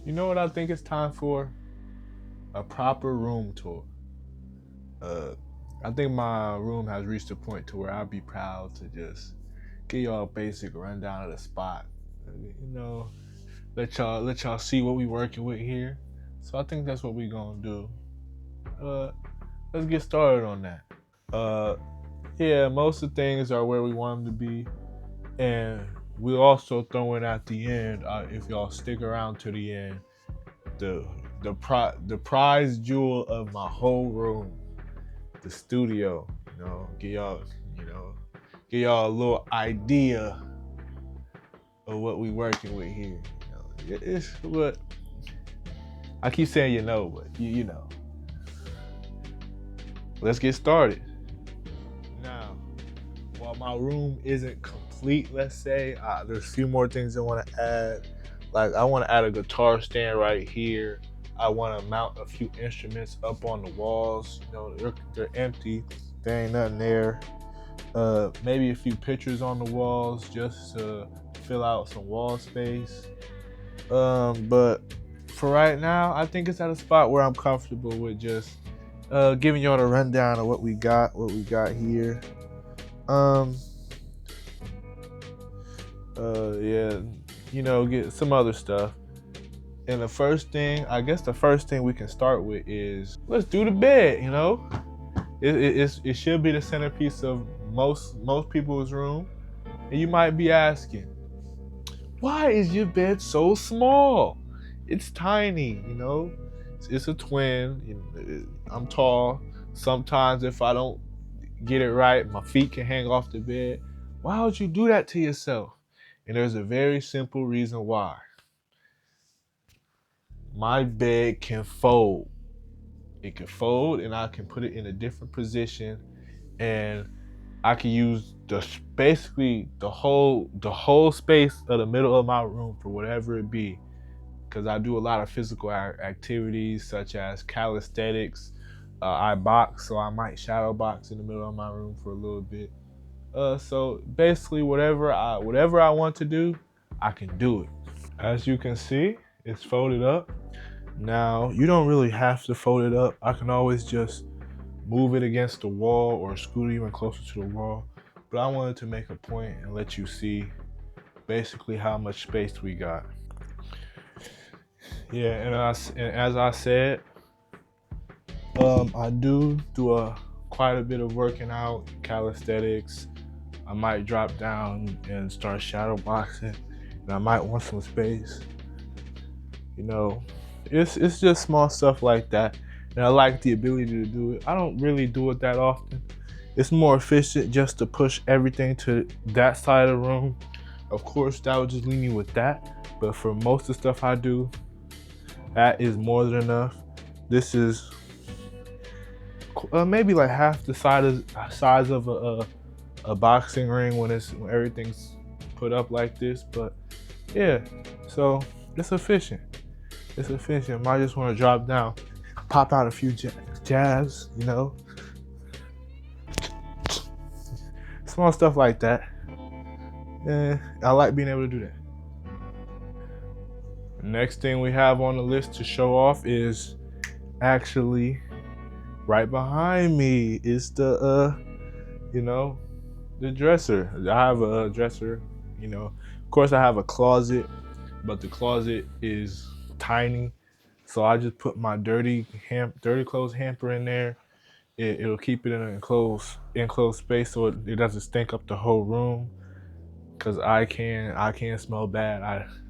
You know what I think it's time for? A proper room tour. Uh, I think my room has reached a point to where I'd be proud to just give y'all a basic rundown of the spot. You know, let y'all see what we working with here. So I think that's what we gonna do. Uh, let's get started on that. Uh, yeah, most of the things are where we want them to be, and we'll also throw in at the end. If y'all stick around to the end, the the prize jewel of my whole room, the studio. Get y'all, you know, get y'all a little idea of what we working with here. It's what I keep saying, but you know. Let's get started. Now, while my room isn't complete, let's say, there's a few more things I want to add. Like, I want to add a guitar stand right here. I want to mount a few instruments up on the walls. They're empty. There ain't nothing there. Maybe a few pictures on the walls just to fill out some wall space. But for right now, I think it's at a spot where I'm comfortable with just giving y'all the rundown of what we got here. Um, yeah, get some other stuff. And the first thing we can start with is let's do the bed. It should be the centerpiece of most people's room. And you might be asking, why is your bed so small? It's tiny. It's a twin. I'm tall. Sometimes if I don't get it right, my feet can hang off the bed. Why would you do that to yourself? And there's a very simple reason why. My bed can fold. It can fold and I can put it in a different position, and I can use basically the whole space of the middle of my room for whatever it be. Because I do a lot of physical activities such as calisthenics. I box, so I might shadow box in the middle of my room for a little bit. So basically, whatever I want to do, I can do it. As you can see, it's folded up. Now, you don't really have to fold it up. I can always just move it against the wall or scoot it even closer to the wall. But I wanted to make a point and let you see basically how much space we got. Yeah, and as I said, I do quite a bit of working out, calisthenics. I might drop down and start shadow boxing, and I might want some space. You know, it's just small stuff like that, and I like the ability to do it. I don't really do it that often. It's more efficient just to push everything to that side of the room. Of course, that would just leave me with that. But for most of the stuff I do, that is more than enough. This is maybe like half the size of a boxing ring when everything's put up like this. But yeah, so it's efficient. It's efficient. Might just want to drop down, pop out a few jabs, small stuff like that. I like being able to do that. Next thing we have on the list to show off is actually right behind me. Is the dresser. I have a dresser. Of course I have a closet, but the closet is tiny, so I just put my dirty clothes hamper in there. It'll keep it in an enclosed space, so it doesn't stink up the whole room. Cause I can smell bad.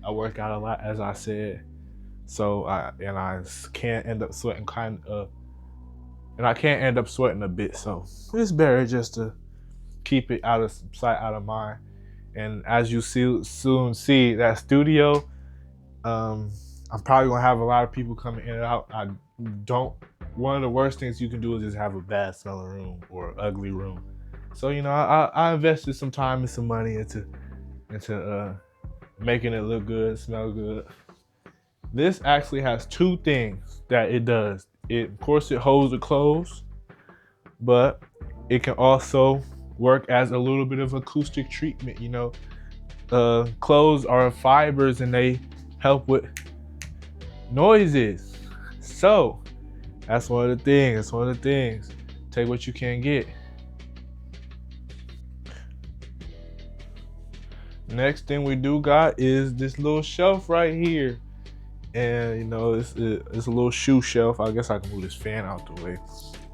I work out a lot, as I said, so I can't end up sweating and I can't end up sweating a bit. So it's better just to keep it out of sight, out of mind. And as you soon see that studio, I'm probably gonna have a lot of people coming in and out. I don't. One of the worst things you can do is just have a bad smelling room or ugly room. So I invested some time and some money into making it look good, smell good. This actually has two things that it does. Of course, it holds the clothes, but it can also work as a little bit of acoustic treatment. Clothes are fibers and they help with noises. So that's one of the things. That's one of the things. Take what you can get. Next thing we do got is this little shelf right here. And you know, it's a little shoe shelf. I guess I can move this fan out the way.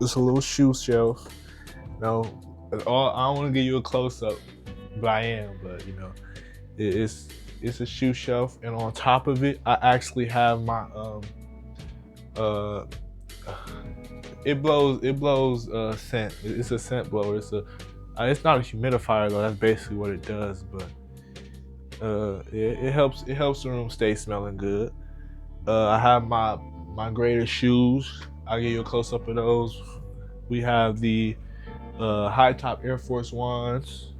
It's a little shoe shelf. You know, I don't want to give you a close up, but I am. But you know, it's a shoe shelf, and on top of it, I actually have my uh it blows scent. It's a scent blower. It's not a humidifier though. That's basically what it does, but it helps the room stay smelling good. I have my greatest shoes. I'll give you a close up of those. We have the high top Air Force Ones.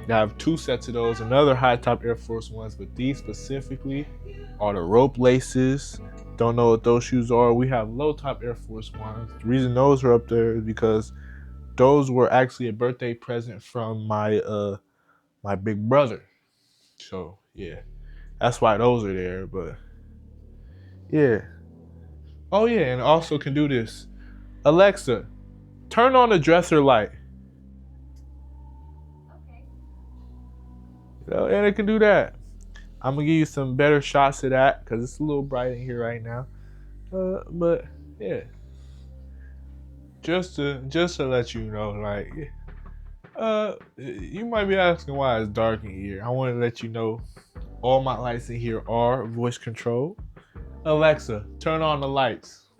I have 2 sets of those, another high top Air Force Ones, but these specifically are the rope laces. Don't know what those shoes are. We have low top Air Force Ones. The reason those are up there is because those were actually a birthday present from my big brother. So yeah, that's why those are there. But yeah. Oh yeah, and also can do this. Alexa, turn on the dresser light. You know, and it can do that. I'm gonna give you some better shots of that because it's a little bright in here right now. But yeah, just to let you know, like, you might be asking why it's dark in here. I want to let you know all my lights in here are voice controlled. Alexa, turn on the lights.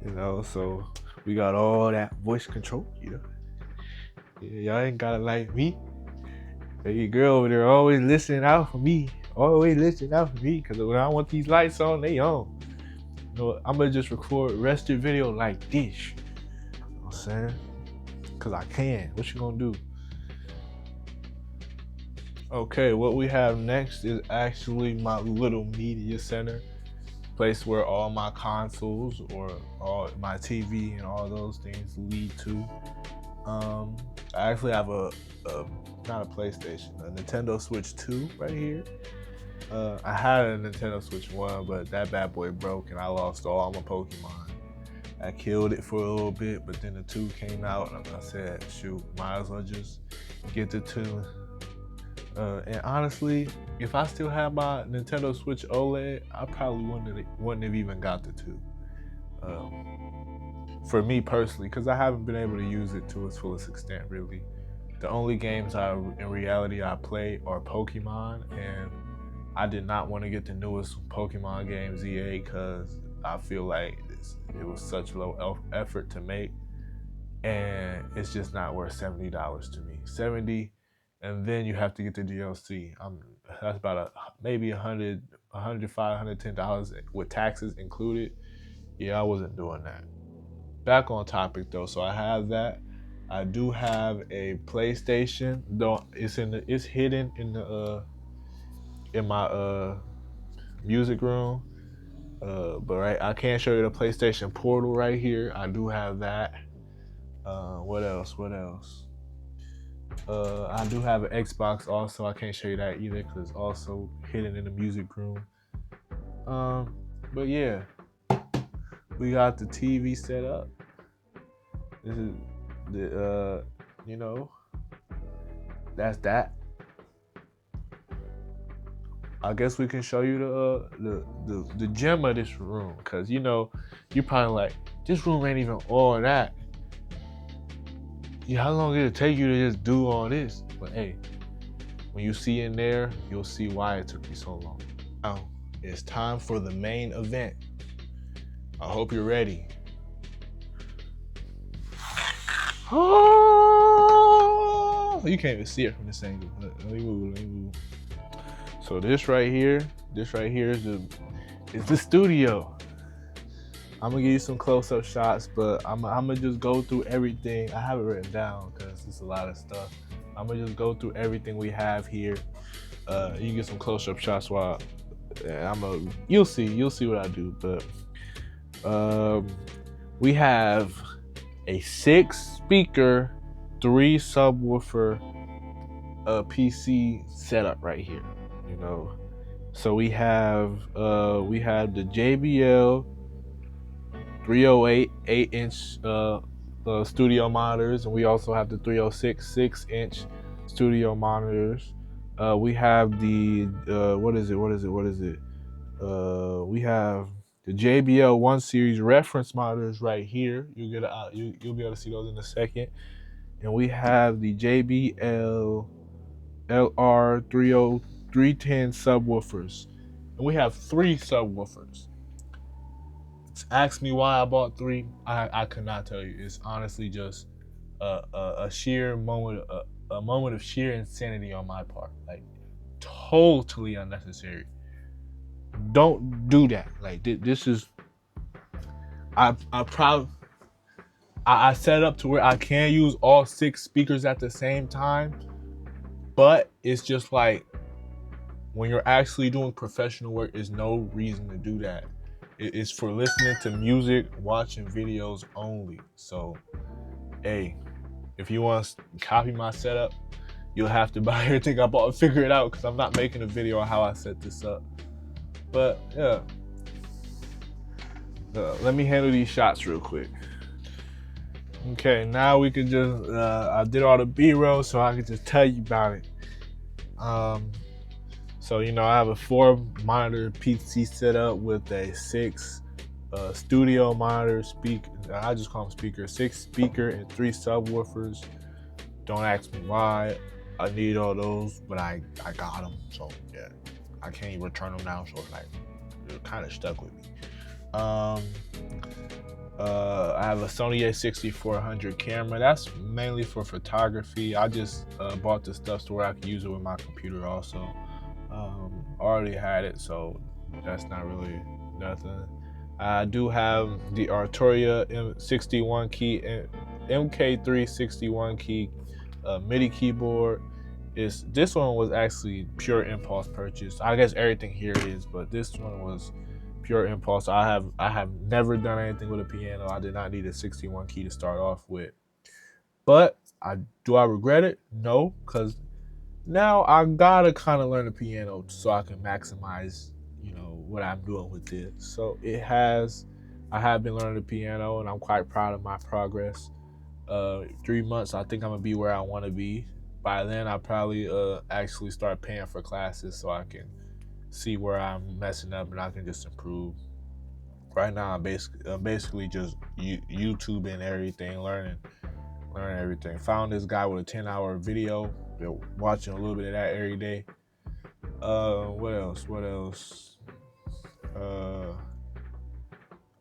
You know, so we got all that voice control. You know, yeah, y'all ain't gotta like me. Hey, your girl over there always listening out for me. Always listening out for me, because when I want these lights on, they on. You know, I'm gonna just record rest of the video like this. You know what I'm saying? Because I can. What you gonna do? Okay, what we have next is actually my little media center. Place where all my consoles or all my TV and all those things lead to. I actually have a not a PlayStation, a Nintendo Switch 2 right here. I had a Nintendo Switch 1, but that bad boy broke and I lost all my Pokemon. I killed it for a little bit, but then the 2 came out and I said, shoot, might as well just get the 2. And honestly, if I still had my Nintendo Switch OLED, I probably wouldn't have even got the 2. For me personally, because I haven't been able to use it to its fullest extent, really. The only games in reality I play are Pokemon, and I did not want to get the newest Pokemon game, Z8, because I feel like it was such low effort to make, and it's just not worth $70 to me. $70, and then you have to get the DLC. That's about maybe $105, $110 with taxes included. Yeah, I wasn't doing that. Back on topic though, so I have that. I do have a PlayStation, though it's hidden in my music room. But right, I can't show you the PlayStation Portal right here. I do have that. What else? I do have an Xbox also. I can't show you that either because it's also hidden in the music room. But yeah, we got the TV set up. This is the you know, that's that. I guess we can show you the gem of this room, cause you know, you probably like, this room ain't even all that. Yeah, how long did it take you to just do all this? But hey, when you see in there, you'll see why it took me so long. Now, it's time for the main event. I hope you're ready. Oh, you can't even see it from this angle. Let me move. So this right here is the studio. I'm gonna give you some close-up shots, but I'm gonna just go through everything. I have it written down because it's a lot of stuff. I'm gonna just go through everything we have here. You can get some close-up shots while you'll see what I do. But we have a 6-speaker, 3 subwoofer PC setup right here. you know. So we have the JBL 308 8-inch studio monitors, and we also have the 306 6-inch studio monitors. We have the we have the JBL 1 series reference monitors right here. You'll be able to see those in a second. And we have the JBL LR 310 subwoofers. And we have 3 subwoofers. Ask me why I bought 3. I could not tell you. It's honestly just a sheer moment, a moment of sheer insanity on my part. Like, totally unnecessary. Don't do that. Like, this is, I set it up to where I can use all 6 speakers at the same time, but it's just like, when you're actually doing professional work, there's no reason to do that. It's for listening to music, watching videos only. So, hey, if you want to copy my setup, you'll have to buy everything I bought and figure it out, because I'm not making a video on how I set this up. But yeah, let me handle these shots real quick. Okay, now we can just, I did all the B-roll, so I can just tell you about it. So, I have a 4 monitor PC set up with a 6 studio monitor speaker. I just call them speakers. 6 speaker and 3 subwoofers. Don't ask me why I need all those, but I got them. So yeah, I can't even return them now. So it's like, they're kind of stuck with me. I have a Sony a6400 camera. That's mainly for photography. I just bought the stuff so where I can use it with my computer also. Already had it, so that's not really nothing. I do have the Arturia M61 key, MK3 61 key MIDI keyboard. This one was actually pure impulse purchase. I guess everything here is, but this one was pure impulse. I have never done anything with a piano. I did not need a 61 key to start off with. But do I regret it? No, because now I gotta kind of learn the piano so I can maximize, what I'm doing with it. So I have been learning the piano, and I'm quite proud of my progress. 3 months, I think I'm gonna be where I want to be. By then, I probably actually start paying for classes so I can see where I'm messing up and I can just improve. Right now, I'm basically just YouTubing everything, learning everything. Found this guy with a 10-hour video. Been watching a little bit of that every day. What else?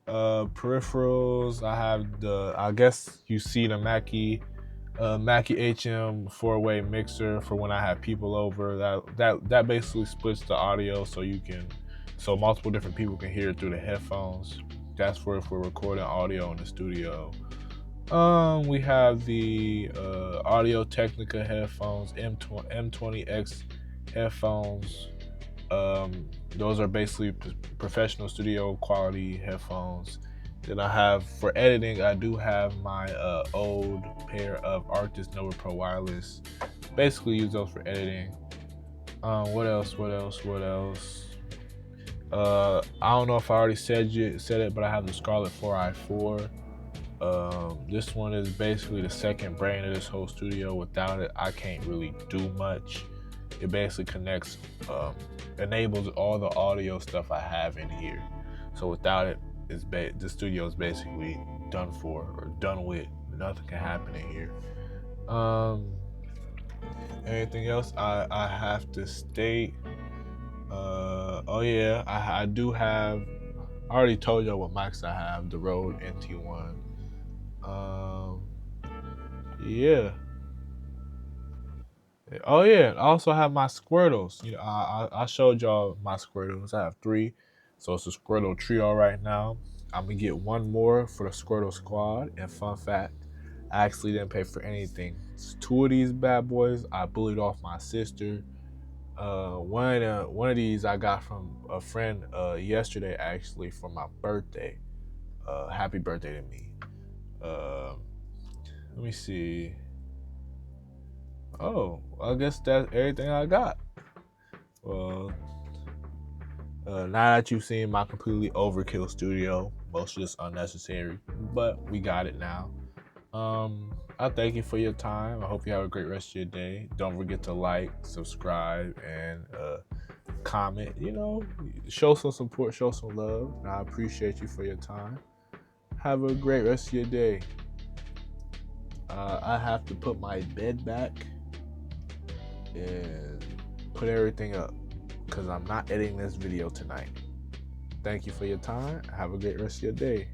Peripherals. I have I guess you see the Mackie HM 4-way mixer for when I have people over. That basically splits the audio so multiple different people can hear it through the headphones. That's for if we're recording audio in the studio. We have the Audio Technica headphones, M20X headphones. Those are basically professional studio quality headphones. Then I have, for editing, I do have my old pair of Arctis Nova Pro Wireless. Basically use those for editing. What else? I don't know if I already said it, but I have the Scarlett 4i4. This one is basically the second brain of this whole studio. Without it, I can't really do much. It basically connects, enables all the audio stuff I have in here. So without it, the studio is basically done for or done with. Nothing can happen in here. Anything else I have to state? Oh yeah, I do have. I already told y'all what mics I have. The Rode NT1. Yeah. Oh yeah. I also have my Squirtles. I showed y'all my Squirtles. I have 3, so it's a Squirtle trio right now. I'm gonna get 1 more for the Squirtle squad. And fun fact, I actually didn't pay for anything. 2 of these bad boys I bullied off my sister. One of these I got from a friend yesterday, actually, for my birthday. Happy birthday to me. Let me see. Oh, I guess that's everything I got. Well, now that you've seen my completely overkill studio, most just unnecessary, but we got it now. I thank you for your time. I hope you have a great rest of your day. Don't forget to like, subscribe, and comment. Show some support, show some love. And I appreciate you for your time. Have a great rest of your day. I have to put my bed back and put everything up because I'm not editing this video tonight. Thank you for your time. Have a great rest of your day.